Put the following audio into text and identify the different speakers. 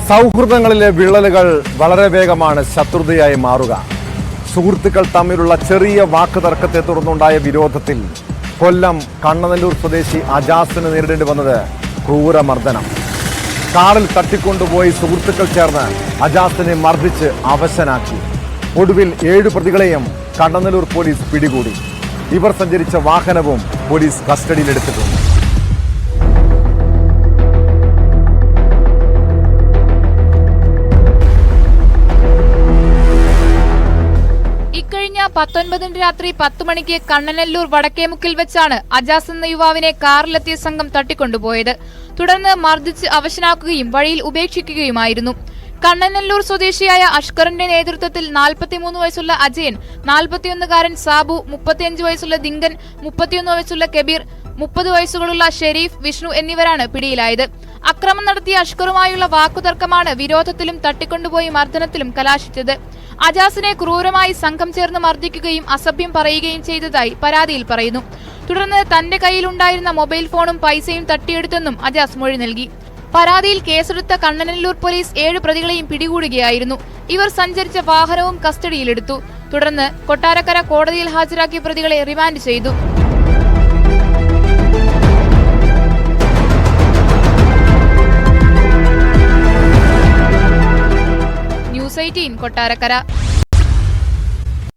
Speaker 1: സൗഹൃദങ്ങളിലെ വിള്ളലുകൾ വളരെ വേഗമാണ് ശത്രുതയായി മാറുക. സുഹൃത്തുക്കൾ തമ്മിലുള്ള ചെറിയ വാക്കുതർക്കത്തെ തുടർന്നുണ്ടായ വിരോധത്തിൽ കൊല്ലം കണ്ണനല്ലൂർ സ്വദേശി അജാസിന് നേരിടേണ്ടി വന്നത് ക്രൂരമർദ്ദനം. കാറിൽ തട്ടിക്കൊണ്ടുപോയി സുഹൃത്തുക്കൾ ചേർന്ന് അജാസിനെ മർദ്ദിച്ച് അവശനാക്കി. ഒടുവിൽ 7 പ്രതികളെയും കണ്ണനല്ലൂർ പോലീസ് പിടികൂടി. ഇവർ സഞ്ചരിച്ച വാഹനവും പോലീസ് കസ്റ്റഡിയിലെടുത്തിട്ടുണ്ട്.
Speaker 2: ഇക്കഴിഞ്ഞ 19 രാത്രി 10 മണിക്ക് കണ്ണനല്ലൂർ വടക്കേമുക്കിൽ വെച്ചാണ് അജാസ് എന്ന യുവാവിനെ കാറിലെത്തിയ സംഘം തട്ടിക്കൊണ്ടുപോയത്. തുടർന്ന് മർദ്ദിച്ച് അവശനാക്കുകയും വഴിയിൽ ഉപേക്ഷിക്കുകയുമായിരുന്നു. കണ്ണനല്ലൂർ സ്വദേശിയായ അഷ്കറിന്റെ നേതൃത്വത്തിൽ 43 വയസ്സുള്ള അജയൻ, 41-കാരൻ സാബു, 35 വയസ്സുള്ള ദിങ്കൻ, 31 വയസ്സുള്ള കബീർ, 30 വയസ്സുകളുള്ള ഷെരീഫ്, വിഷ്ണു എന്നിവരാണ് പിടിയിലായത്. അക്രമം നടത്തിയ അഷ്കറുമായുള്ള വാക്കുതർക്കമാണ് വിരോധത്തിലും തട്ടിക്കൊണ്ടുപോയി മർദ്ദനത്തിലും കലാശിച്ചത്. അജാസിനെ ക്രൂരമായി സംഘം ചേർന്ന് മർദ്ദിക്കുകയും അസഭ്യം പറയുകയും ചെയ്തതായി പരാതിയിൽ പറയുന്നു. തുടർന്ന് തന്റെ കയ്യിലുണ്ടായിരുന്ന മൊബൈൽ ഫോണും പൈസയും തട്ടിയെടുത്തെന്നും അജാസ് മൊഴി നൽകി. പരാതിയിൽ കേസെടുത്ത കണ്ണനല്ലൂർ പോലീസ് 7 പ്രതികളെയും പിടികൂടുകയായിരുന്നു. ഇവർ സഞ്ചരിച്ച വാഹനവും കസ്റ്റഡിയിലെടുത്തു. തുടർന്ന് കൊട്ടാരക്കര കോടതിയിൽ ഹാജരാക്കിയ പ്രതികളെ റിമാൻഡ് ചെയ്തു. ന്യൂസ് 18 കൊട്ടാരക്കര.